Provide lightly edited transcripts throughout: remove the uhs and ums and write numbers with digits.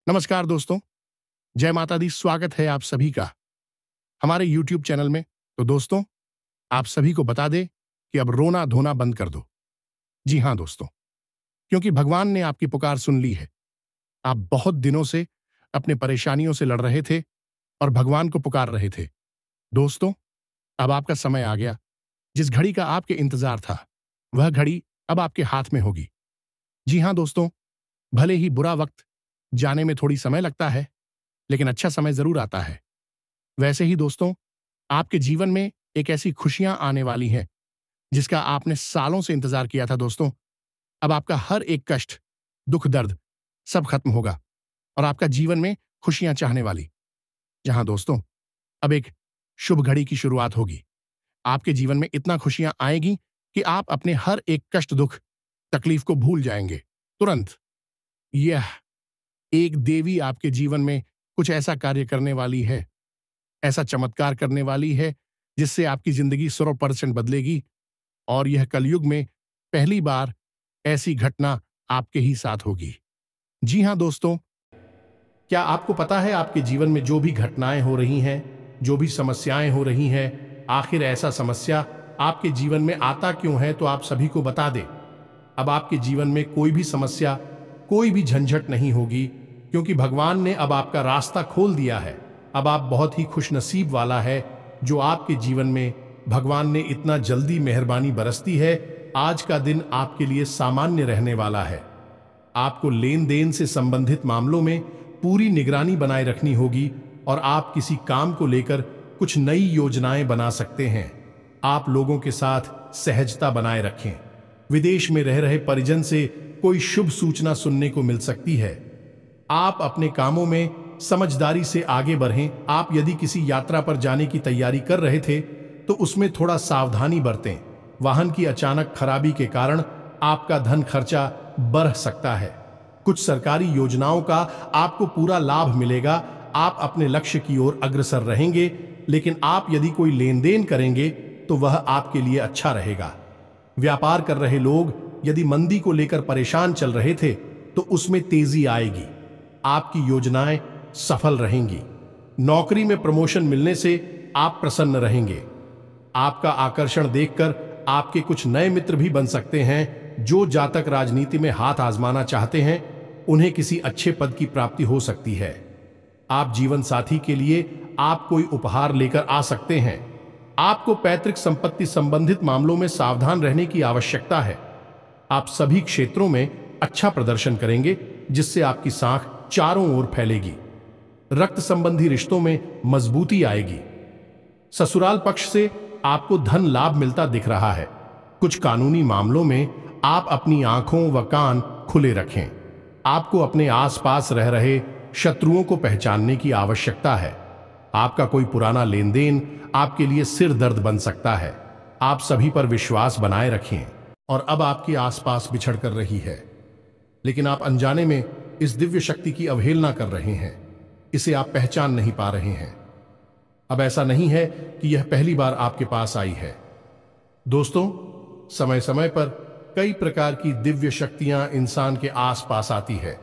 नमस्कार दोस्तों, जय माता दी। स्वागत है आप सभी का हमारे YouTube चैनल में। तो दोस्तों, आप सभी को बता दें कि अब रोना धोना बंद कर दो। जी हां दोस्तों, क्योंकि भगवान ने आपकी पुकार सुन ली है। आप बहुत दिनों से अपने परेशानियों से लड़ रहे थे और भगवान को पुकार रहे थे। दोस्तों, अब आपका समय आ गया। जिस घड़ी का आपके इंतजार था, वह घड़ी अब आपके हाथ में होगी। जी हां दोस्तों, भले ही बुरा वक्त जाने में थोड़ी समय लगता है, लेकिन अच्छा समय जरूर आता है। वैसे ही दोस्तों, आपके जीवन में एक ऐसी खुशियां आने वाली हैं जिसका आपने सालों से इंतजार किया था। दोस्तों, अब आपका हर एक कष्ट, दुख, दर्द सब खत्म होगा और आपका जीवन में खुशियां चाहने वाली। जहां दोस्तों, अब एक शुभ घड़ी की शुरुआत होगी। आपके जीवन में इतना खुशियां आएगी कि आप अपने हर एक कष्ट, दुख, तकलीफ को भूल जाएंगे तुरंत। यह एक देवी आपके जीवन में कुछ ऐसा कार्य करने वाली है, ऐसा चमत्कार करने वाली है जिससे आपकी जिंदगी 100% बदलेगी। और यह कलयुग में पहली बार ऐसी घटना आपके ही साथ होगी। जी हां दोस्तों, क्या आपको पता है आपके जीवन में जो भी घटनाएं हो रही हैं, जो भी समस्याएं हो रही हैं, आखिर ऐसा समस्या आपके जीवन में आता क्यों है? तो आप सभी को बता दें, अब आपके जीवन में कोई भी समस्या, कोई भी झंझट नहीं होगी, क्योंकि भगवान ने अब आपका रास्ता खोल दिया है। अब आप बहुत ही खुशनसीब वाला है जो आपके जीवन में भगवान ने इतना जल्दी मेहरबानी बरसती है। आज का दिन आपके लिए सामान्य रहने वाला है। आपको लेन देन से संबंधित मामलों में पूरी निगरानी बनाए रखनी होगी और आप किसी काम को लेकर कुछ नई योजनाएं बना सकते हैं। आप लोगों के साथ सहजता बनाए रखें। विदेश में रह रहे परिजन से कोई शुभ सूचना सुनने को मिल सकती है। आप अपने कामों में समझदारी से आगे बढ़ें। आप यदि किसी यात्रा पर जाने की तैयारी कर रहे थे तो उसमें थोड़ा सावधानी बरतें। वाहन की अचानक खराबी के कारण आपका धन खर्चा बढ़ सकता है। कुछ सरकारी योजनाओं का आपको पूरा लाभ मिलेगा। आप अपने लक्ष्य की ओर अग्रसर रहेंगे, लेकिन आप यदि कोई लेन देन करेंगे तो वह आपके लिए अच्छा रहेगा। व्यापार कर रहे लोग यदि मंदी को लेकर परेशान चल रहे थे तो उसमें तेजी आएगी। आपकी योजनाएं सफल रहेंगी। नौकरी में प्रमोशन मिलने से आप प्रसन्न रहेंगे। आपका आकर्षण देखकर आपके कुछ नए मित्र भी बन सकते हैं। जो जातक राजनीति में हाथ आजमाना चाहते हैं, उन्हें किसी अच्छे पद की प्राप्ति हो सकती है। आप जीवन साथी के लिए आप कोई उपहार लेकर आ सकते हैं। आपको पैतृक संपत्ति संबंधित मामलों में सावधान रहने की आवश्यकता है। आप सभी क्षेत्रों में अच्छा प्रदर्शन करेंगे, जिससे आपकी साख चारों ओर फैलेगी। रक्त संबंधी रिश्तों में मजबूती आएगी। ससुराल पक्ष से आपको धन लाभ मिलता दिख रहा है। कुछ कानूनी मामलों में आप अपनी आंखों व कान खुले रखें। आपको अपने आसपास रह रहे शत्रुओं को पहचानने की आवश्यकता है। आपका कोई पुराना लेन देन आपके लिए सिर दर्द बन सकता है। आप सभी पर विश्वास बनाए रखें। और अब आपके आसपास बिछड़ कर रही है, लेकिन आप अनजाने में इस दिव्य शक्ति की अवहेलना कर रहे हैं। इसे आप पहचान नहीं पा रहे हैं। अब ऐसा नहीं है कि यह पहली बार आपके पास आई है। दोस्तों, समय समय पर कई प्रकार की दिव्य शक्तियां इंसान के आसपास आती है।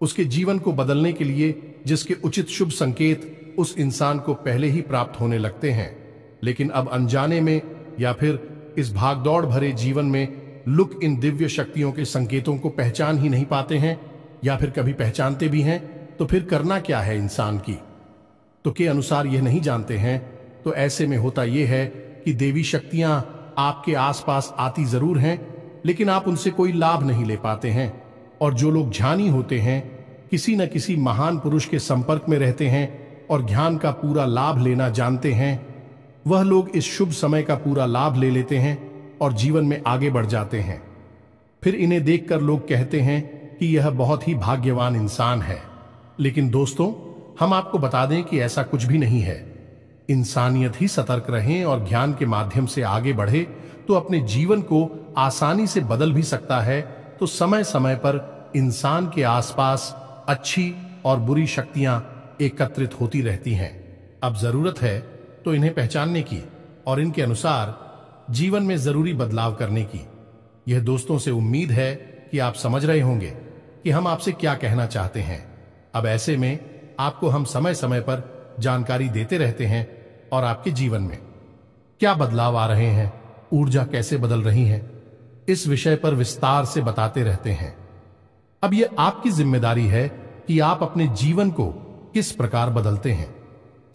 उसके जीवन को बदलने के लिए जिसके उचित शुभ संकेत उस इंसान को पहले ही प्राप्त होने लगते हैं, लेकिन अब अनजाने में या फिर इस भागदौड़ भरे जीवन में लोग इन दिव्य शक्तियों के संकेतों को पहचान ही नहीं पाते हैं, या फिर कभी पहचानते भी हैं तो फिर करना क्या है इंसान की तो के अनुसार यह नहीं जानते हैं। तो ऐसे में होता यह है कि देवी शक्तियां आपके आसपास आती जरूर हैं, लेकिन आप उनसे कोई लाभ नहीं ले पाते हैं। और जो लोग ज्ञानी होते हैं, किसी न किसी महान पुरुष के संपर्क में रहते हैं और ज्ञान का पूरा लाभ लेना जानते हैं, वह लोग इस शुभ समय का पूरा लाभ ले लेते हैं और जीवन में आगे बढ़ जाते हैं। फिर इन्हें देखकर लोग कहते हैं कि यह बहुत ही भाग्यवान इंसान है। लेकिन दोस्तों, हम आपको बता दें कि ऐसा कुछ भी नहीं है। इंसानियत ही सतर्क रहें और ज्ञान के माध्यम से आगे बढ़े तो अपने जीवन को आसानी से बदल भी सकता है। तो समय समय पर इंसान के आसपास अच्छी और बुरी शक्तियां एकत्रित होती रहती हैं। अब जरूरत है तो इन्हें पहचानने की और इनके अनुसार जीवन में जरूरी बदलाव करने की। यह दोस्तों से उम्मीद है कि आप समझ रहे होंगे कि हम आपसे क्या कहना चाहते हैं। अब ऐसे में आपको हम समय समय पर जानकारी देते रहते हैं और आपके जीवन में क्या बदलाव आ रहे हैं, ऊर्जा कैसे बदल रही है, इस विषय पर विस्तार से बताते रहते हैं। अब यह आपकी जिम्मेदारी है कि आप अपने जीवन को किस प्रकार बदलते हैं,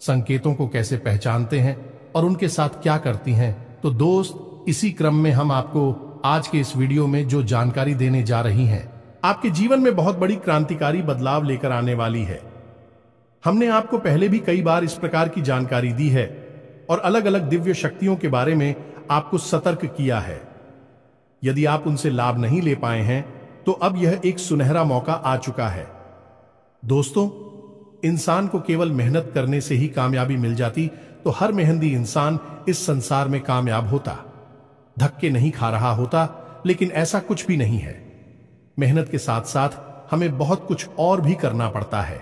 संकेतों को कैसे पहचानते हैं और उनके साथ क्या करती हैं। तो दोस्त, इसी क्रम में हम आपको आज के इस वीडियो में जो जानकारी देने जा रही हैं, आपके जीवन में बहुत बड़ी क्रांतिकारी बदलाव लेकर आने वाली है। हमने आपको पहले भी कई बार इस प्रकार की जानकारी दी है और अलग अलग दिव्य शक्तियों के बारे में आपको सतर्क किया है। यदि आप उनसे लाभ नहीं ले पाए हैं तो अब यह एक सुनहरा मौका आ चुका है। दोस्तों, इंसान को केवल मेहनत करने से ही कामयाबी मिल जाती तो हर मेहनती इंसान इस संसार में कामयाब होता, धक्के नहीं खा रहा होता। लेकिन ऐसा कुछ भी नहीं है। मेहनत के साथ साथ हमें बहुत कुछ और भी करना पड़ता है,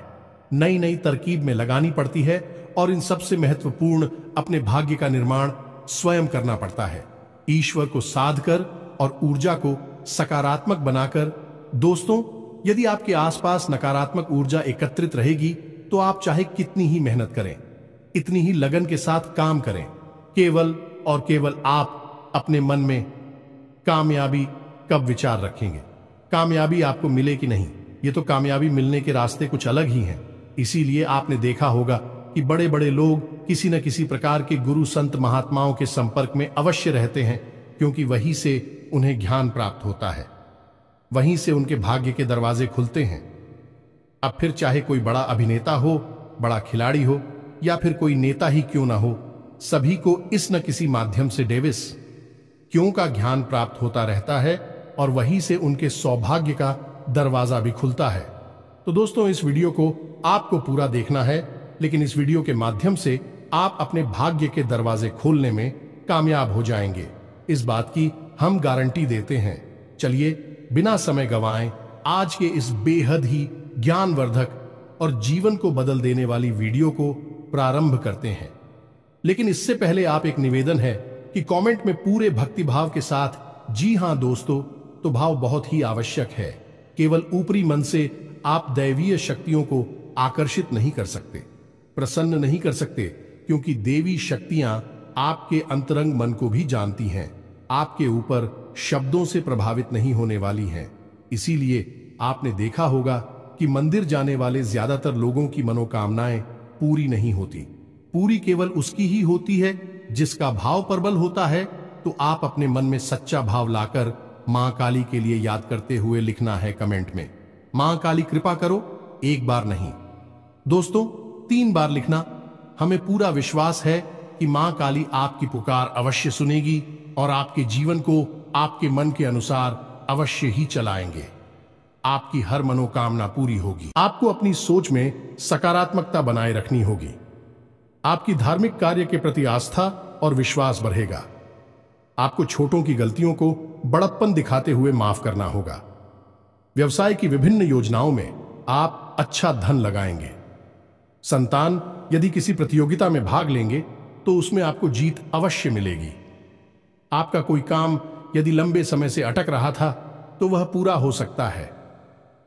नई नई तरकीब में लगानी पड़ती है और इन सबसे महत्वपूर्ण अपने भाग्य का निर्माण स्वयं करना पड़ता है, ईश्वर को साध कर और ऊर्जा को सकारात्मक बनाकर। दोस्तों, यदि आपके आसपास नकारात्मक ऊर्जा एकत्रित रहेगी तो आप चाहे कितनी ही मेहनत करें, इतनी ही लगन के साथ काम करें, केवल और केवल आप अपने मन में कामयाबी कब विचार रखेंगे, कामयाबी आपको मिले कि नहीं, ये तो कामयाबी मिलने के रास्ते कुछ अलग ही हैं। इसीलिए आपने देखा होगा कि बड़े बड़े लोग किसी न किसी प्रकार के गुरु संत महात्माओं के संपर्क में अवश्य रहते हैं, क्योंकि वहीं से उन्हें ज्ञान प्राप्त होता है, वहीं से उनके भाग्य के दरवाजे खुलते हैं। अब फिर चाहे कोई बड़ा अभिनेता हो, बड़ा खिलाड़ी हो या फिर कोई नेता ही क्यों ना हो, सभी को इस न किसी माध्यम से डेविस क्यों का ज्ञान प्राप्त होता रहता है और वहीं से उनके सौभाग्य का दरवाजा भी खुलता है। तो दोस्तों, इस वीडियो को आपको पूरा देखना है, लेकिन इस वीडियो के माध्यम से आप अपने भाग्य के दरवाजे खोलने में कामयाब हो जाएंगे, इस बात की हम गारंटी देते हैं। चलिए बिना समय गंवाएं आज के इस बेहद ही ज्ञानवर्धक और जीवन को बदल देने वाली वीडियो को प्रारंभ करते हैं। लेकिन इससे पहले आप एक निवेदन है कि कमेंट में पूरे भक्तिभाव के साथ जी हां दोस्तों, तो भाव बहुत ही आवश्यक है। केवल ऊपरी मन से आप दैवीय शक्तियों को आकर्षित नहीं कर सकते, प्रसन्न नहीं कर सकते, क्योंकि देवी शक्तियां आपके अंतरंग मन को भी जानती हैं, आपके ऊपर शब्दों से प्रभावित नहीं होने वाली हैं। इसीलिए आपने देखा होगा कि मंदिर जाने वाले ज्यादातर लोगों की मनोकामनाएं पूरी नहीं होती, पूरी केवल उसकी ही होती है जिसका भाव प्रबल होता है। तो आप अपने मन में सच्चा भाव लाकर मां काली के लिए याद करते हुए लिखना है कमेंट में, मां काली कृपा करो। एक बार नहीं दोस्तों, 3 बार लिखना। हमें पूरा विश्वास है कि मां काली आपकी पुकार अवश्य सुनेगी और आपके जीवन को आपके मन के अनुसार अवश्य ही चलाएंगे। आपकी हर मनोकामना पूरी होगी। आपको अपनी सोच में सकारात्मकता बनाए रखनी होगी। आपकी धार्मिक कार्य के प्रति आस्था और विश्वास बढ़ेगा। आपको छोटों की गलतियों को बड़प्पन दिखाते हुए माफ करना होगा। व्यवसाय की विभिन्न योजनाओं में आप अच्छा धन लगाएंगे। संतान यदि किसी प्रतियोगिता में भाग लेंगे तो उसमें आपको जीत अवश्य मिलेगी। आपका कोई काम यदि लंबे समय से अटक रहा था तो वह पूरा हो सकता है।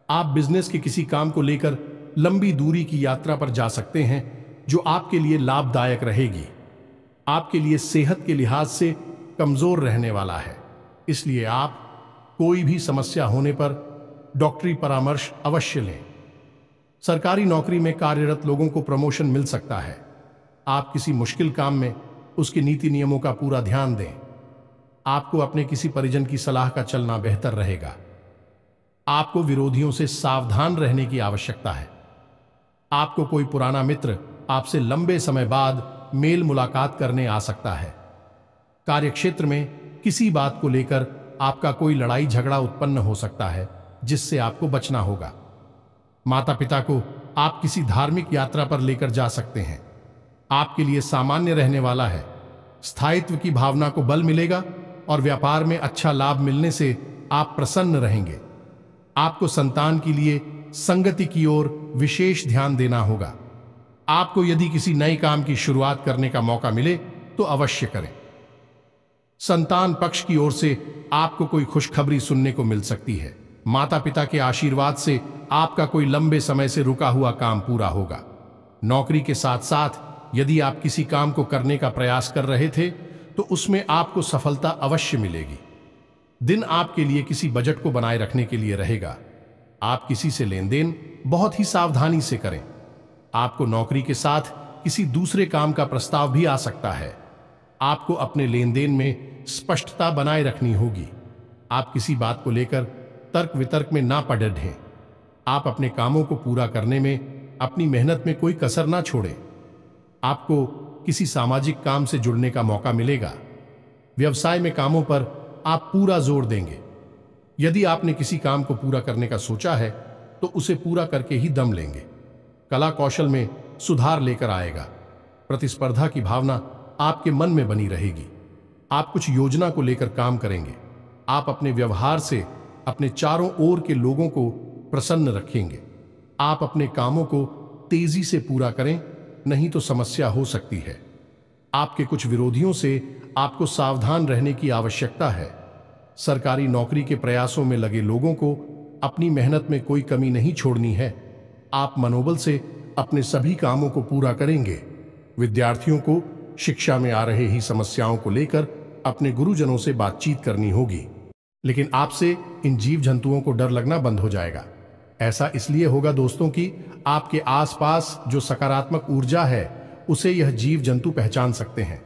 आप बिजनेस के किसी काम को लेकर लंबी दूरी की यात्रा पर जा सकते हैं जो आपके लिए लाभदायक रहेगी। आपके लिए सेहत के लिहाज से कमजोर रहने वाला है, इसलिए आप कोई भी समस्या होने पर डॉक्टरी परामर्श अवश्य लें। सरकारी नौकरी में कार्यरत लोगों को प्रमोशन मिल सकता है। आप किसी मुश्किल काम में उसके नीति नियमों का पूरा ध्यान दें। आपको अपने किसी परिजन की सलाह का चलना बेहतर रहेगा। आपको विरोधियों से सावधान रहने की आवश्यकता है। आपको कोई पुराना मित्र आपसे लंबे समय बाद मेल मुलाकात करने आ सकता है। कार्यक्षेत्र में किसी बात को लेकर आपका कोई लड़ाई झगड़ा उत्पन्न हो सकता है, जिससे आपको बचना होगा। माता पिता को आप किसी धार्मिक यात्रा पर लेकर जा सकते हैं। आपके लिए सामान्य रहने वाला है। स्थायित्व की भावना को बल मिलेगा और व्यापार में अच्छा लाभ मिलने से आप प्रसन्न रहेंगे। आपको संतान के लिए संगति की ओर विशेष ध्यान देना होगा। आपको यदि किसी नए काम की शुरुआत करने का मौका मिले तो अवश्य करें। संतान पक्ष की ओर से आपको कोई खुशखबरी सुनने को मिल सकती है। माता पिता के आशीर्वाद से आपका कोई लंबे समय से रुका हुआ काम पूरा होगा। नौकरी के साथ साथ यदि आप किसी काम को करने का प्रयास कर रहे थे तो उसमें आपको सफलता अवश्य मिलेगी। दिन आपके लिए किसी बजट को बनाए रखने के लिए रहेगा। आप किसी से लेन देन बहुत ही सावधानी से करें। आपको नौकरी के साथ किसी दूसरे काम का प्रस्ताव भी आ सकता है। आपको अपने लेन देन में स्पष्टता बनाए रखनी होगी। आप किसी बात को लेकर तर्क वितर्क में ना पड़ रहें। आप अपने कामों को पूरा करने में अपनी मेहनत में कोई कसर ना छोड़ें। आपको किसी सामाजिक काम से जुड़ने का मौका मिलेगा। व्यवसाय में कामों पर आप पूरा जोर देंगे। यदि आपने किसी काम को पूरा करने का सोचा है तो उसे पूरा करके ही दम लेंगे। कला कौशल में सुधार लेकर आएगा। प्रतिस्पर्धा की भावना आपके मन में बनी रहेगी। आप कुछ योजना को लेकर काम करेंगे। आप अपने व्यवहार से अपने चारों ओर के लोगों को प्रसन्न रखेंगे। आप अपने कामों को तेजी से पूरा करें, नहीं तो समस्या हो सकती है। आपके कुछ विरोधियों से आपको सावधान रहने की आवश्यकता है। सरकारी नौकरी के प्रयासों में लगे लोगों को अपनी मेहनत में कोई कमी नहीं छोड़नी है। आप मनोबल से अपने सभी कामों को पूरा करेंगे। विद्यार्थियों को शिक्षा में आ रहे ही समस्याओं को लेकर अपने गुरुजनों से बातचीत करनी होगी। लेकिन आपसे इन जीव जंतुओं को डर लगना बंद हो जाएगा। ऐसा इसलिए होगा दोस्तों कि आपके आसपास जो सकारात्मक ऊर्जा है उसे यह जीव जंतु पहचान सकते हैं।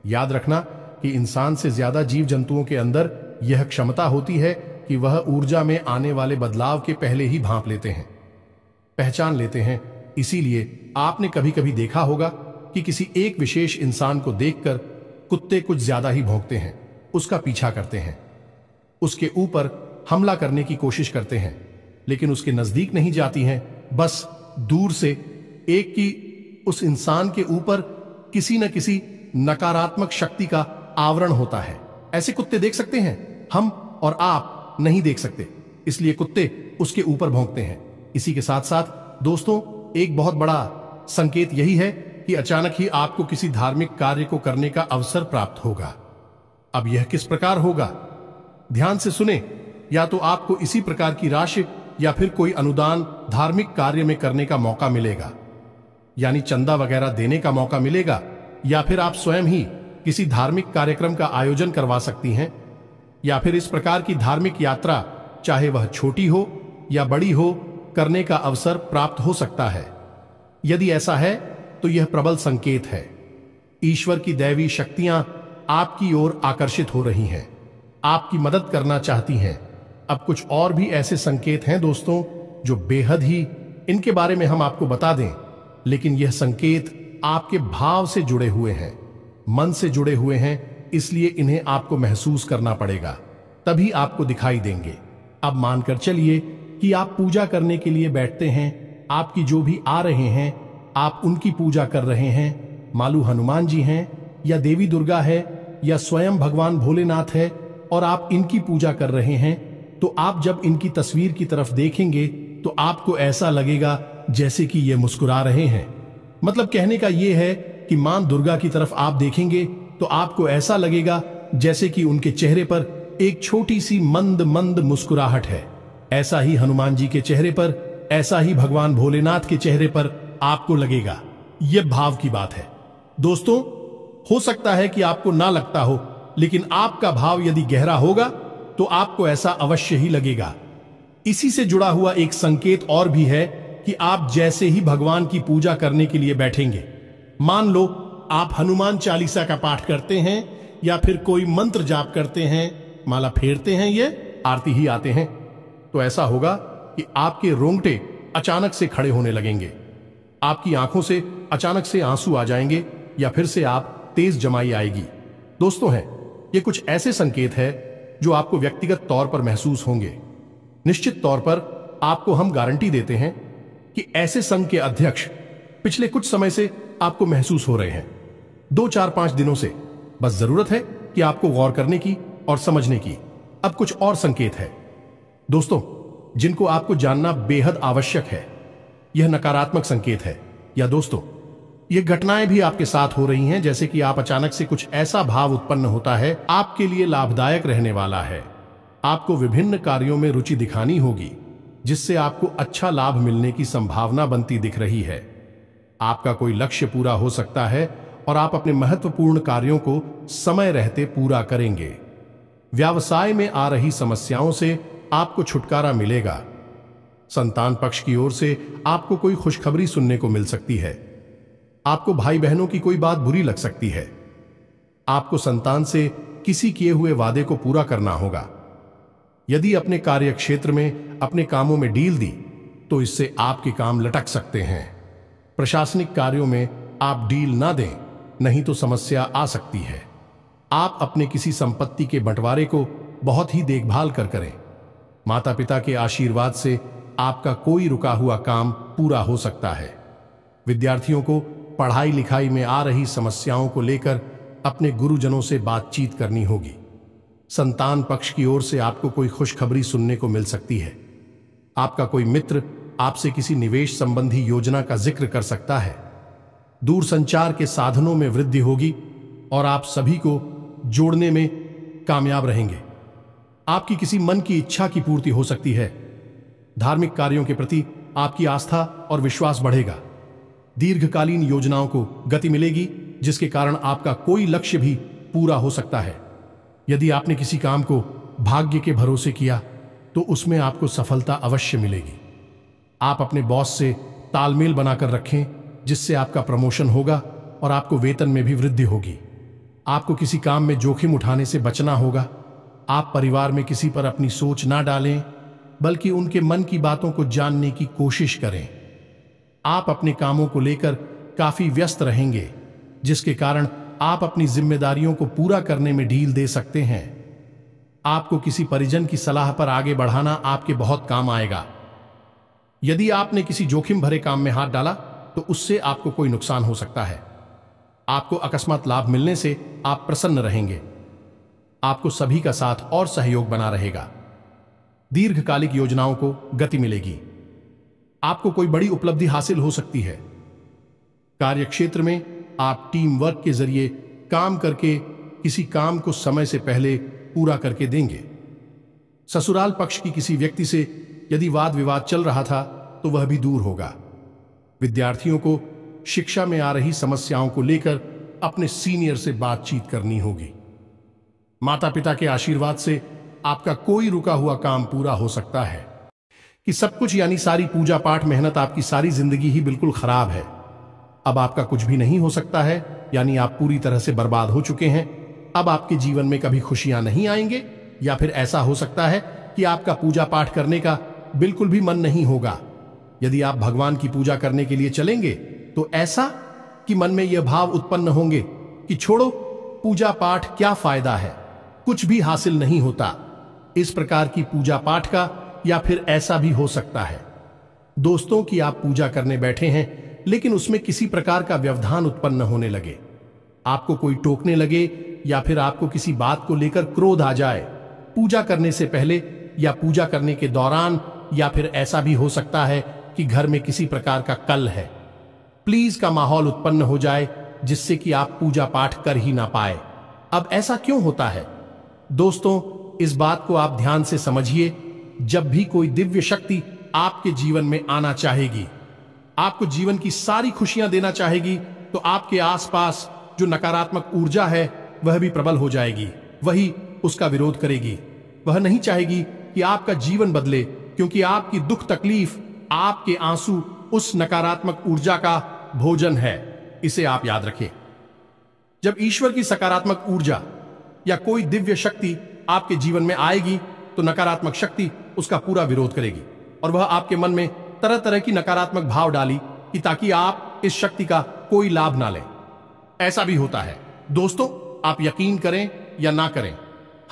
याद रखना कि इंसान से ज्यादा जीव जंतुओं के अंदर यह क्षमता होती है कि वह ऊर्जा में आने वाले बदलाव के पहले ही भांप लेते हैं, पहचान लेते हैं। इसीलिए आपने कभी कभी देखा होगा कि किसी एक विशेष इंसान को देखकर कुत्ते कुछ ज्यादा ही भौंकते हैं, उसका पीछा करते हैं, उसके ऊपर हमला करने की कोशिश करते हैं, लेकिन उसके नजदीक नहीं जाती हैं। बस दूर से एक की उस इंसान के ऊपर किसी न किसी नकारात्मक शक्ति का आवरण होता है। ऐसे कुत्ते देख सकते हैं, हम और आप नहीं देख सकते, इसलिए कुत्ते उसके ऊपर भौंकते हैं। इसी के साथ साथ दोस्तों, एक बहुत बड़ा संकेत यही है कि अचानक ही आपको किसी धार्मिक कार्य को करने का अवसर प्राप्त होगा। अब यह किस प्रकार होगा, ध्यान से सुने। या तो आपको इसी प्रकार की राशि या फिर कोई अनुदान धार्मिक कार्य में करने का मौका मिलेगा, यानी चंदा वगैरह देने का मौका मिलेगा, या फिर आप स्वयं ही किसी धार्मिक कार्यक्रम का आयोजन करवा सकती हैं, या फिर इस प्रकार की धार्मिक यात्रा, चाहे वह छोटी हो या बड़ी हो, करने का अवसर प्राप्त हो सकता है। यदि ऐसा है तो यह प्रबल संकेत है। ईश्वर की दैवी शक्तियां आपकी ओर आकर्षित हो रही हैं, आपकी मदद करना चाहती हैं। अब कुछ और भी ऐसे संकेत हैं दोस्तों जो बेहद ही, इनके बारे में हम आपको बता दें, लेकिन यह संकेत आपके भाव से जुड़े हुए हैं, मन से जुड़े हुए हैं, इसलिए इन्हें आपको महसूस करना पड़ेगा, तभी आपको दिखाई देंगे। अब मानकर चलिए कि आप पूजा करने के लिए बैठते हैं। आपकी जो भी आ रहे हैं, आप उनकी पूजा कर रहे हैं। मालू हनुमान जी हैं या देवी दुर्गा है या स्वयं भगवान भोलेनाथ है, और आप इनकी पूजा कर रहे हैं, तो आप जब इनकी तस्वीर की तरफ देखेंगे तो आपको ऐसा लगेगा जैसे कि ये मुस्कुरा रहे हैं। मतलब कहने का ये है कि मां दुर्गा की तरफ आप देखेंगे तो आपको ऐसा लगेगा जैसे कि उनके चेहरे पर एक छोटी सी मंद मंद मुस्कुराहट है। ऐसा ही हनुमान जी के चेहरे पर, ऐसा ही भगवान भोलेनाथ के चेहरे पर आपको लगेगा। यह भाव की बात है दोस्तों। हो सकता है कि आपको ना लगता हो, लेकिन आपका भाव यदि गहरा होगा तो आपको ऐसा अवश्य ही लगेगा। इसी से जुड़ा हुआ एक संकेत और भी है कि आप जैसे ही भगवान की पूजा करने के लिए बैठेंगे, मान लो आप हनुमान चालीसा का पाठ करते हैं या फिर कोई मंत्र जाप करते हैं, माला फेरते हैं, ये आरती ही आते हैं, तो ऐसा होगा कि आपके रोंगटे अचानक से खड़े होने लगेंगे, आपकी आंखों से अचानक से आंसू आ जाएंगे, या फिर से आप तेज जमाई आएगी। दोस्तों हैं, ये कुछ ऐसे संकेत है जो आपको व्यक्तिगत तौर पर महसूस होंगे। निश्चित तौर पर आपको हम गारंटी देते हैं कि ऐसे संघ के अध्यक्ष पिछले कुछ समय से आपको महसूस हो रहे हैं, 2-4-5 दिनों से। बस जरूरत है कि आपको गौर करने की और समझने की। अब कुछ और संकेत है दोस्तों जिनको आपको जानना बेहद आवश्यक है। यह नकारात्मक संकेत है, या दोस्तों ये घटनाएं भी आपके साथ हो रही हैं, जैसे कि आप अचानक से कुछ ऐसा भाव उत्पन्न होता है आपके लिए लाभदायक रहने वाला है। आपको विभिन्न कार्यों में रुचि दिखानी होगी, जिससे आपको अच्छा लाभ मिलने की संभावना बनती दिख रही है। आपका कोई लक्ष्य पूरा हो सकता है और आप अपने महत्वपूर्ण कार्यों को समय रहते पूरा करेंगे। व्यवसाय में आ रही समस्याओं से आपको छुटकारा मिलेगा। संतान पक्ष की ओर से आपको कोई खुशखबरी सुनने को मिल सकती है। आपको भाई बहनों की कोई बात बुरी लग सकती है। आपको संतान से किसी किए हुए वादे को पूरा करना होगा। यदि अपने कार्य क्षेत्र में अपने कामों में ढील दी तो इससे आपके काम लटक सकते हैं। प्रशासनिक कार्यों में आप ढील ना दें, नहीं तो समस्या आ सकती है। आप अपने किसी संपत्ति के बंटवारे को बहुत ही देखभाल कर करें। माता पिता के आशीर्वाद से आपका कोई रुका हुआ काम पूरा हो सकता है। विद्यार्थियों को पढ़ाई लिखाई में आ रही समस्याओं को लेकर अपने गुरुजनों से बातचीत करनी होगी। संतान पक्ष की ओर से आपको कोई खुशखबरी सुनने को मिल सकती है। आपका कोई मित्र आपसे किसी निवेश संबंधी योजना का जिक्र कर सकता है। दूरसंचार के साधनों में वृद्धि होगी और आप सभी को जोड़ने में कामयाब रहेंगे। आपकी किसी मन की इच्छा की पूर्ति हो सकती है। धार्मिक कार्यों के प्रति आपकी आस्था और विश्वास बढ़ेगा। दीर्घकालीन योजनाओं को गति मिलेगी, जिसके कारण आपका कोई लक्ष्य भी पूरा हो सकता है। यदि आपने किसी काम को भाग्य के भरोसे किया तो उसमें आपको सफलता अवश्य मिलेगी। आप अपने बॉस से तालमेल बनाकर रखें, जिससे आपका प्रमोशन होगा और आपको वेतन में भी वृद्धि होगी। आपको किसी काम में जोखिम उठाने से बचना होगा। आप परिवार में किसी पर अपनी सोच ना डालें, बल्कि उनके मन की बातों को जानने की कोशिश करें। आप अपने कामों को लेकर काफी व्यस्त रहेंगे, जिसके कारण आप अपनी जिम्मेदारियों को पूरा करने में ढील दे सकते हैं। आपको किसी परिजन की सलाह पर आगे बढ़ाना आपके बहुत काम आएगा। यदि आपने किसी जोखिम भरे काम में हाथ डाला तो उससे आपको कोई नुकसान हो सकता है। आपको अकस्मात लाभ मिलने से आप प्रसन्न रहेंगे। आपको सभी का साथ और सहयोग बना रहेगा। दीर्घकालिक योजनाओं को गति मिलेगी। आपको कोई बड़ी उपलब्धि हासिल हो सकती है। कार्यक्षेत्र में आप टीम वर्क के जरिए काम करके किसी काम को समय से पहले पूरा करके देंगे। ससुराल पक्ष की किसी व्यक्ति से यदि वाद विवाद चल रहा था तो वह भी दूर होगा। विद्यार्थियों को शिक्षा में आ रही समस्याओं को लेकर अपने सीनियर से बातचीत करनी होगी। माता पिता के आशीर्वाद से आपका कोई रुका हुआ काम पूरा हो सकता है। कि सब कुछ यानी सारी पूजा पाठ मेहनत, आपकी सारी जिंदगी ही बिल्कुल खराब है। अब आपका कुछ भी नहीं हो सकता है, यानी आप पूरी तरह से बर्बाद हो चुके हैं। अब आपके जीवन में कभी खुशियां नहीं आएंगे, या फिर ऐसा हो सकता है कि आपका पूजा पाठ करने का बिल्कुल भी मन नहीं होगा। यदि आप भगवान की पूजा करने के लिए चलेंगे तो ऐसा कि मन में यह भाव उत्पन्न होंगे कि छोड़ो, पूजा पाठ क्या फायदा है, कुछ भी हासिल नहीं होता। इस प्रकार की पूजा पाठ का, या फिर ऐसा भी हो सकता है दोस्तों कि आप पूजा करने बैठे हैं, लेकिन उसमें किसी प्रकार का व्यवधान उत्पन्न होने लगे। आपको कोई टोकने लगे, या फिर आपको किसी बात को लेकर क्रोध आ जाए पूजा करने से पहले या पूजा करने के दौरान, या फिर ऐसा भी हो सकता है कि घर में किसी प्रकार का कल है, प्लीज का माहौल उत्पन्न हो जाए, जिससे कि आप पूजा पाठ कर ही ना पाए। अब ऐसा क्यों होता है दोस्तों, इस बात को आप ध्यान से समझिए। जब भी कोई दिव्य शक्ति आपके जीवन में आना चाहेगी, आपको जीवन की सारी खुशियां देना चाहेगी, तो आपके आसपास जो नकारात्मक ऊर्जा है वह भी प्रबल हो जाएगी। वही उसका विरोध करेगी। वह नहीं चाहेगी कि आपका जीवन बदले, क्योंकि आपकी दुख तकलीफ, आपके आंसू उस नकारात्मक ऊर्जा का भोजन है। इसे आप याद रखें। जब ईश्वर की सकारात्मक ऊर्जा या कोई दिव्य शक्ति आपके जीवन में आएगी तो नकारात्मक शक्ति उसका पूरा विरोध करेगी, और वह आपके मन में तरह तरह की नकारात्मक भाव डाली कि ताकि आप इस शक्ति का कोई लाभ ना लें। ऐसा भी होता है दोस्तों, आप यकीन करें या ना करें,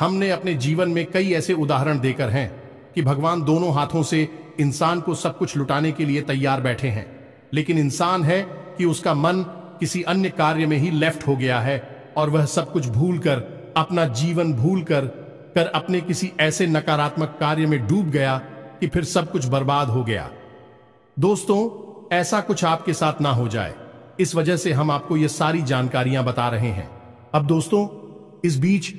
हमने अपने जीवन में कई ऐसे उदाहरण देकर हैं कि भगवान दोनों हाथों से इंसान को सब कुछ लुटाने के लिए तैयार बैठे हैं, लेकिन इंसान है कि उसका मन किसी अन्य कार्य में ही लेफ्ट हो गया है, और वह सब कुछ भूलकर, अपना जीवन भूलकर अपने किसी ऐसे नकारात्मक कार्य में डूब गया कि फिर सब कुछ बर्बाद हो गया। दोस्तों, ऐसा कुछ आपके साथ ना हो जाए, इस वजह से हम आपको ये सारी जानकारियां बता रहे हैं। अब दोस्तों, इस बीच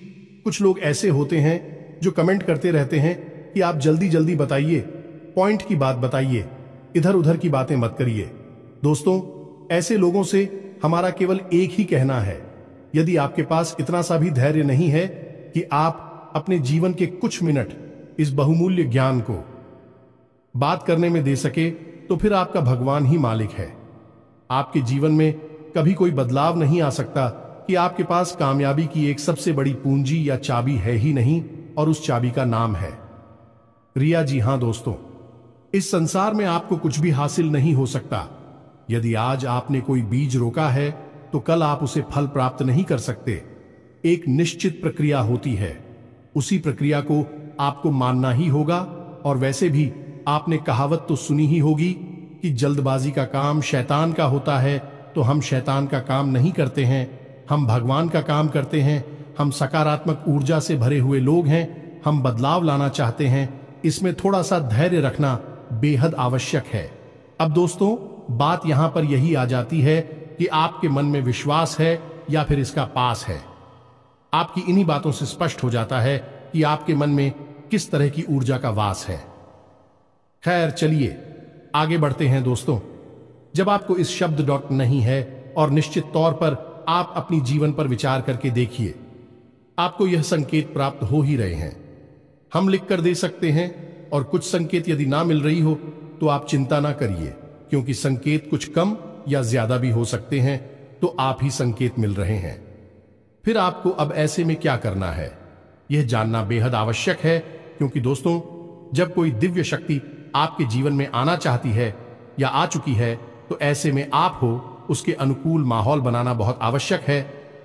कुछ लोग ऐसे होते हैं जो कमेंट करते रहते हैं कि आप जल्दी जल्दी बताइए, पॉइंट की बात बताइए, इधर उधर की बातें मत करिए। दोस्तों, ऐसे लोगों से हमारा केवल एक ही कहना है, यदि आपके पास इतना सा भी धैर्य नहीं है कि आप अपने जीवन के कुछ मिनट इस बहुमूल्य ज्ञान को बात करने में दे सके, तो फिर आपका भगवान ही मालिक है। आपके जीवन में कभी कोई बदलाव नहीं आ सकता कि आपके पास कामयाबी की एक सबसे बड़ी पूंजी या चाबी है ही नहीं, और उस चाबी का नाम है रिया। जी हां दोस्तों, इस संसार में आपको कुछ भी हासिल नहीं हो सकता। यदि आज आपने कोई बीज रोका है तो कल आप उसे फल प्राप्त नहीं कर सकते। एक निश्चित प्रक्रिया होती है, उसी प्रक्रिया को आपको मानना ही होगा। और वैसे भी आपने कहावत तो सुनी ही होगी कि जल्दबाजी का काम शैतान का होता है। तो हम शैतान का काम नहीं करते हैं, हम भगवान का काम करते हैं। हम सकारात्मक ऊर्जा से भरे हुए लोग हैं, हम बदलाव लाना चाहते हैं। इसमें थोड़ा सा धैर्य रखना बेहद आवश्यक है। अब दोस्तों, बात यहां पर यही आ जाती है कि आपके मन में विश्वास है या फिर इसका पास है। आपकी इन्हीं बातों से स्पष्ट हो जाता है कि आपके मन में किस तरह की ऊर्जा का वास है। खैर, चलिए आगे बढ़ते हैं दोस्तों। जब आपको इस शब्द डॉट नहीं है और निश्चित तौर पर आप अपनी जीवन पर विचार करके देखिए, आपको यह संकेत प्राप्त हो ही रहे हैं। हम लिख कर दे सकते हैं, और कुछ संकेत यदि ना मिल रही हो तो आप चिंता ना करिए, क्योंकि संकेत कुछ कम या ज्यादा भी हो सकते हैं। तो आप ही संकेत मिल रहे हैं। फिर आपको अब ऐसे में क्या करना है, यह जानना बेहद आवश्यक है। क्योंकि दोस्तों, जब कोई दिव्य शक्ति आपके जीवन में आना चाहती है या आ चुकी है, तो ऐसे में आप हो उसके अनुकूल माहौल बनाना बहुत आवश्यक है।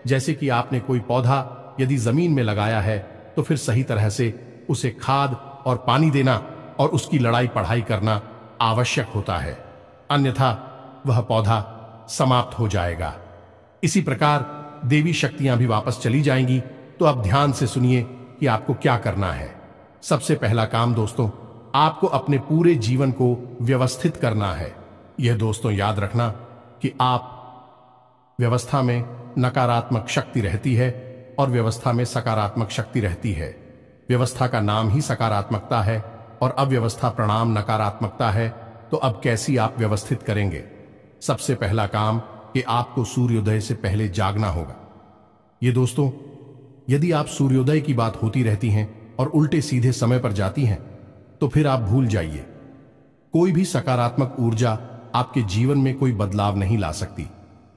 जैसे कि आपने कोई पौधा यदि जमीन में लगाया है, तो फिर सही तरह से उसे खाद और पानी देना और उसकी लड़ाई पढ़ाई करना आवश्यक होता है, अन्यथा वह पौधा समाप्त हो जाएगा। इसी प्रकार देवी शक्तियां भी वापस चली जाएंगी। तो अब ध्यान से सुनिए कि आपको क्या करना है। सबसे पहला काम दोस्तों, आपको अपने पूरे जीवन को व्यवस्थित करना है। यह दोस्तों याद रखना कि आप व्यवस्था में नकारात्मक शक्ति रहती है और व्यवस्था में सकारात्मक शक्ति रहती है। व्यवस्था का नाम ही सकारात्मकता है और अव्यवस्था प्रणाम नकारात्मकता है। तो अब कैसी आप व्यवस्थित करेंगे? सबसे पहला काम कि आपको सूर्योदय से पहले जागना होगा। ये दोस्तों, यदि आप सूर्योदय की बात होती रहती हैं और उल्टे सीधे समय पर जाती हैं, तो फिर आप भूल जाइए। कोई भी सकारात्मक ऊर्जा आपके जीवन में कोई बदलाव नहीं ला सकती,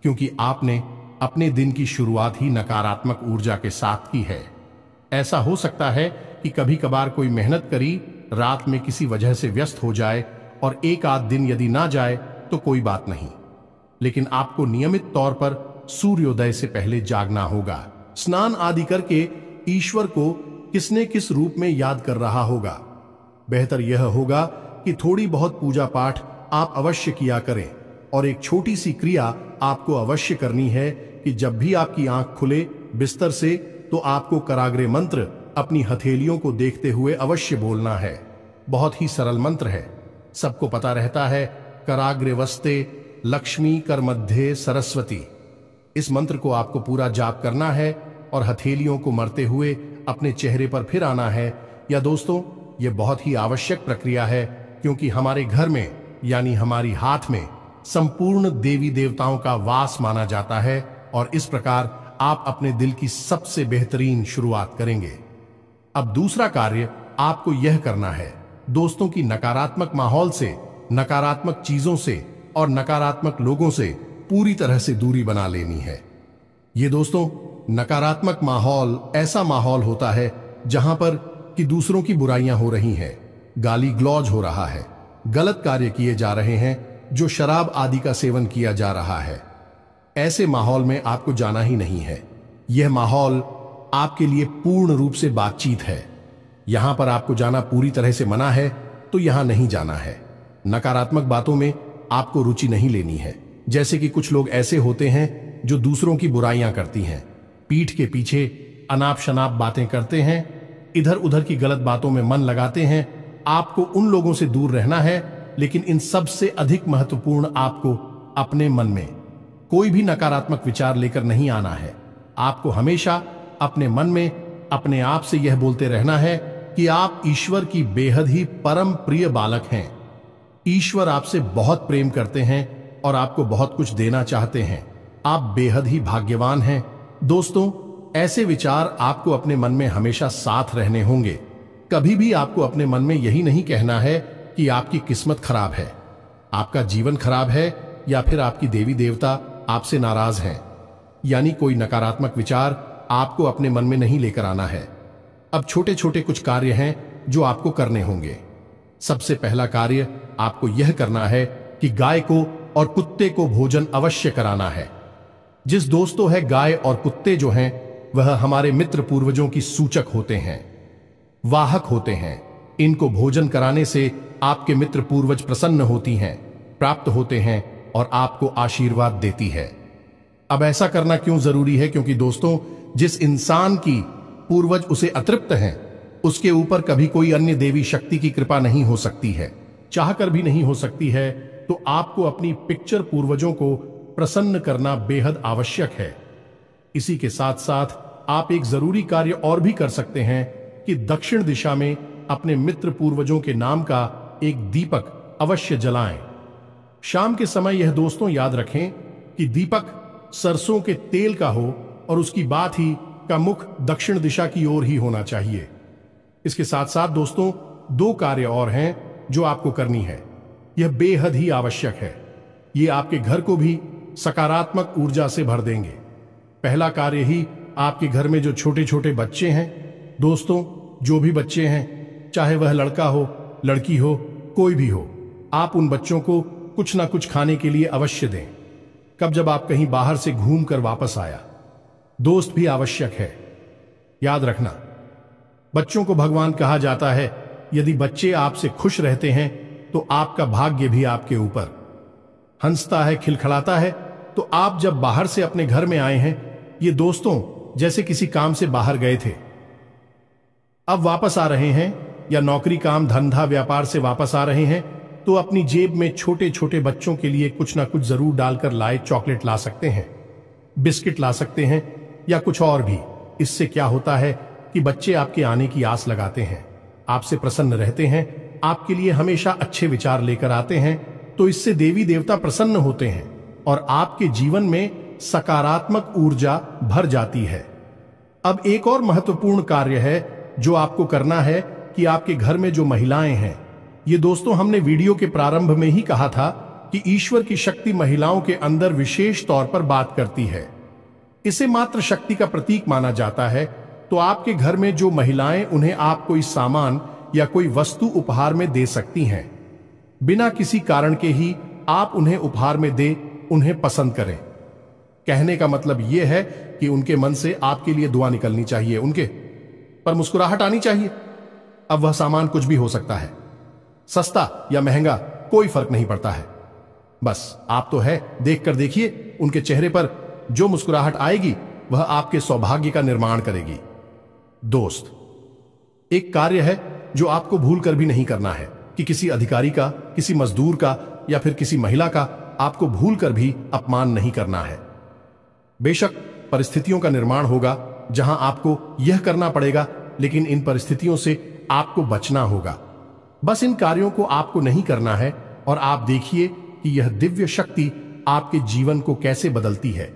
क्योंकि आपने अपने दिन की शुरुआत ही नकारात्मक ऊर्जा के साथ की है। ऐसा हो सकता है कि कभी कभार कोई मेहनत करी रात में किसी वजह से व्यस्त हो जाए, और एक आध दिन यदि ना जाए तो कोई बात नहीं, लेकिन आपको नियमित तौर पर सूर्योदय से पहले जागना होगा। स्नान आदि करके ईश्वर को किसने किस रूप में याद कर रहा होगा। बेहतर यह होगा कि थोड़ी बहुत पूजा पाठ आप अवश्य किया करें, और एक छोटी सी क्रिया आपको अवश्य करनी है कि जब भी आपकी आंख खुले बिस्तर से, तो आपको कराग्रे मंत्र अपनी हथेलियों को देखते हुए अवश्य बोलना है। बहुत ही सरल मंत्र है, सबको पता रहता है। कराग्रे वस्ते लक्ष्मी कर मध्य सरस्वती। इस मंत्र को आपको पूरा जाप करना है और हथेलियों को मरते हुए अपने चेहरे पर फिर आना है। या दोस्तों, यह बहुत ही आवश्यक प्रक्रिया है, क्योंकि हमारे घर में यानी हमारी हाथ में संपूर्ण देवी देवताओं का वास माना जाता है, और इस प्रकार आप अपने दिल की सबसे बेहतरीन शुरुआत करेंगे। अब दूसरा कार्य आपको यह करना है दोस्तों कि नकारात्मक माहौल से, नकारात्मक चीजों से और नकारात्मक लोगों से पूरी तरह से दूरी बना लेनी है। ये दोस्तों, नकारात्मक माहौल ऐसा माहौल होता है जहां पर कि दूसरों की बुराइयां हो रही हैं, गाली गलौज हो रहा है, गलत कार्य किए जा रहे हैं, जो शराब आदि का सेवन किया जा रहा है। ऐसे माहौल में आपको जाना ही नहीं है। यह माहौल आपके लिए पूर्ण रूप से बातचीत है। यहां पर आपको जाना पूरी तरह से मना है, तो यहां नहीं जाना है। नकारात्मक बातों में आपको रुचि नहीं लेनी है। जैसे कि कुछ लोग ऐसे होते हैं जो दूसरों की बुराइयां करती हैं, पीठ के पीछे अनाप शनाप बातें करते हैं, इधर उधर की गलत बातों में मन लगाते हैं। आपको उन लोगों से दूर रहना है, लेकिन इन सब से अधिक महत्वपूर्ण आपको अपने मन में कोई भी नकारात्मक विचार लेकर नहीं आना है। आपको हमेशा अपने मन में अपने आप से यह बोलते रहना है कि आप ईश्वर की बेहद ही परम प्रिय बालक हैं। ईश्वर आपसे बहुत प्रेम करते हैं और आपको बहुत कुछ देना चाहते हैं। आप बेहद ही भाग्यवान हैं। दोस्तों, ऐसे विचार आपको अपने मन में हमेशा साथ रहने होंगे। कभी भी आपको अपने मन में यही नहीं कहना है कि आपकी किस्मत खराब है, आपका जीवन खराब है या फिर आपकी देवी देवता आपसे नाराज हैं। यानी कोई नकारात्मक विचार आपको अपने मन में नहीं लेकर आना है। अब छोटे छोटे कुछ कार्य हैं जो आपको करने होंगे। सबसे पहला कार्य आपको यह करना है कि गाय को और कुत्ते को भोजन अवश्य कराना है। जिस दोस्तों है, गाय और कुत्ते जो हैं वह हमारे मित्र पूर्वजों की सूचक होते हैं, वाहक होते हैं। इनको भोजन कराने से आपके मित्र पूर्वज प्रसन्न होती हैं, प्राप्त होते हैं और आपको आशीर्वाद देती है। अब ऐसा करना क्यों जरूरी है? क्योंकि दोस्तों, जिस इंसान की पूर्वज उसे अतृप्त हैं, उसके ऊपर कभी कोई अन्य देवी शक्ति की कृपा नहीं हो सकती है, चाहकर भी नहीं हो सकती है। तो आपको अपनी पिक्चर पूर्वजों को प्रसन्न करना बेहद आवश्यक है। इसी के साथ साथ आप एक जरूरी कार्य और भी कर सकते हैं कि दक्षिण दिशा में अपने मित्र पूर्वजों के नाम का एक दीपक अवश्य जलाएं। शाम के समय यह दोस्तों याद रखें कि दीपक सरसों के तेल का हो और उसकी बात ही का मुख दक्षिण दिशा की ओर ही होना चाहिए। इसके साथ साथ दोस्तों, दो कार्य और हैं जो आपको करनी है। यह बेहद ही आवश्यक है। ये आपके घर को भी सकारात्मक ऊर्जा से भर देंगे। पहला कार्य ही आपके घर में जो छोटे छोटे बच्चे हैं, दोस्तों जो भी बच्चे हैं, चाहे वह लड़का हो, लड़की हो, कोई भी हो, आप उन बच्चों को कुछ ना कुछ खाने के लिए अवश्य दें। कब जब आप कहीं बाहर से घूम कर वापस आया, दोस्त भी आवश्यक है। याद रखना, बच्चों को भगवान कहा जाता है। यदि बच्चे आपसे खुश रहते हैं तो आपका भाग्य भी आपके ऊपर हंसता है, खिलखिलाता है। तो आप जब बाहर से अपने घर में आए हैं, ये दोस्तों जैसे किसी काम से बाहर गए थे, अब वापस आ रहे हैं, या नौकरी, काम, धंधा, व्यापार से वापस आ रहे हैं, तो अपनी जेब में छोटे छोटे बच्चों के लिए कुछ ना कुछ जरूर डालकर लाए। चॉकलेट ला सकते हैं, बिस्किट ला सकते हैं, या कुछ और भी। इससे क्या होता है कि बच्चे आपके आने की आस लगाते हैं, आपसे प्रसन्न रहते हैं, आपके लिए हमेशा अच्छे विचार लेकर आते हैं। तो इससे देवी देवता प्रसन्न होते हैं और आपके जीवन में सकारात्मक ऊर्जा भर जाती है। अब एक और महत्वपूर्ण कार्य है जो आपको करना है कि आपके घर में जो महिलाएं हैं, ये दोस्तों हमने वीडियो के प्रारंभ में ही कहा था कि ईश्वर की शक्ति महिलाओं के अंदर विशेष तौर पर बात करती है। इसे मात्र शक्ति का प्रतीक माना जाता है। तो आपके घर में जो महिलाएं, उन्हें आप कोई सामान या कोई वस्तु उपहार में दे सकती हैं। बिना किसी कारण के ही आप उन्हें उपहार में दे, उन्हें पसंद करें। कहने का मतलब यह है कि उनके मन से आपके लिए दुआ निकलनी चाहिए, उनके पर मुस्कुराहट आनी चाहिए। अब वह सामान कुछ भी हो सकता है, सस्ता या महंगा, कोई फर्क नहीं पड़ता है। बस आप तो है, देखकर देखिए, उनके चेहरे पर जो मुस्कुराहट आएगी वह आपके सौभाग्य का निर्माण करेगी। दोस्त, एक कार्य है जो आपको भूल कर भी नहीं करना है कि किसी अधिकारी का, किसी मजदूर का या फिर किसी महिला का आपको भूल कर भी अपमान नहीं करना है। बेशक परिस्थितियों का निर्माण होगा जहां आपको यह करना पड़ेगा, लेकिन इन परिस्थितियों से आपको बचना होगा। बस इन कार्यों को आपको नहीं करना है और आप देखिए कि यह दिव्य शक्ति आपके जीवन को कैसे बदलती है।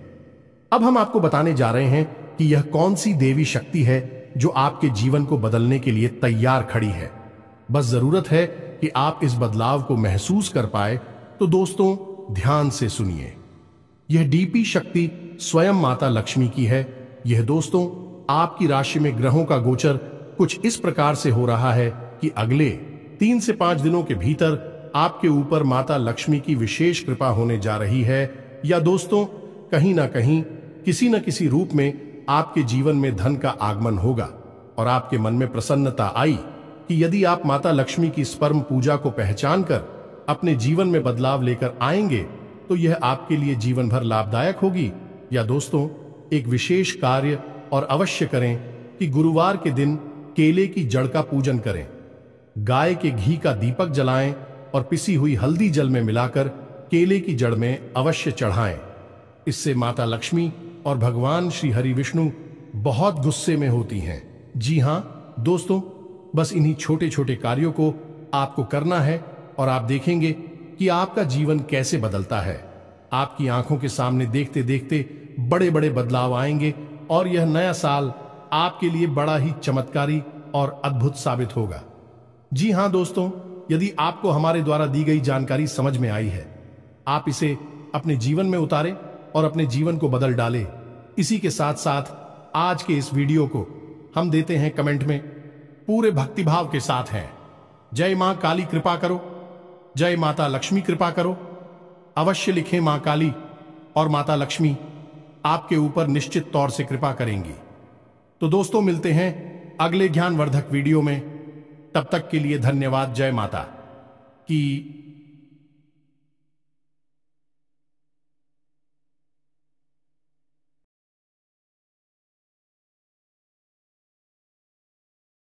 अब हम आपको बताने जा रहे हैं कि यह कौन सी देवी शक्ति है जो आपके जीवन को बदलने के लिए तैयार खड़ी है। बस जरूरत है कि आप इस बदलाव को महसूस कर पाए। तो दोस्तों ध्यान से सुनिए, यह डीपी शक्ति स्वयं माता लक्ष्मी की है। यह दोस्तों आपकी राशि में ग्रहों का गोचर कुछ इस प्रकार से हो रहा है कि अगले 3 से 5 दिनों के भीतर आपके ऊपर माता लक्ष्मी की विशेष कृपा होने जा रही है। या दोस्तों कहीं ना कहीं, किसी न किसी रूप में आपके जीवन में धन का आगमन होगा और आपके मन में प्रसन्नता आई कि यदि आप माता लक्ष्मी की स्पर्म पूजा को पहचान कर अपने जीवन में बदलाव लेकर आएंगे तो यह आपके लिए जीवन भर लाभदायक होगी। या दोस्तों एक विशेष कार्य और अवश्य करें कि गुरुवार के दिन केले की जड़ का पूजन करें, गाय के घी का दीपक जलाएं और पिसी हुई हल्दी जल में मिलाकर केले की जड़ में अवश्य चढ़ाएं। इससे माता लक्ष्मी और भगवान श्री हरि विष्णु बहुत गुस्से में होती हैं। जी हां दोस्तों, बस इन्हीं छोटे छोटे कार्यों को आपको करना है और आप देखेंगे कि आपका जीवन कैसे बदलता है। आपकी आंखों के सामने देखते देखते बड़े बड़े बदलाव आएंगे और यह नया साल आपके लिए बड़ा ही चमत्कारी और अद्भुत साबित होगा। जी हां दोस्तों, यदि आपको हमारे द्वारा दी गई जानकारी समझ में आई है, आप इसे अपने जीवन में उतारें और अपने जीवन को बदल डालें। इसी के साथ साथ आज के इस वीडियो को हम देते हैं कमेंट में पूरे भक्तिभाव के साथ हैं, जय मां काली कृपा करो, जय माता लक्ष्मी कृपा करो। अवश्य लिखें मां काली और माता लक्ष्मी आपके ऊपर निश्चित तौर से कृपा करेंगी। तो दोस्तों, मिलते हैं अगले ज्ञानवर्धक वीडियो में। तब तक के लिए धन्यवाद। जय माता की।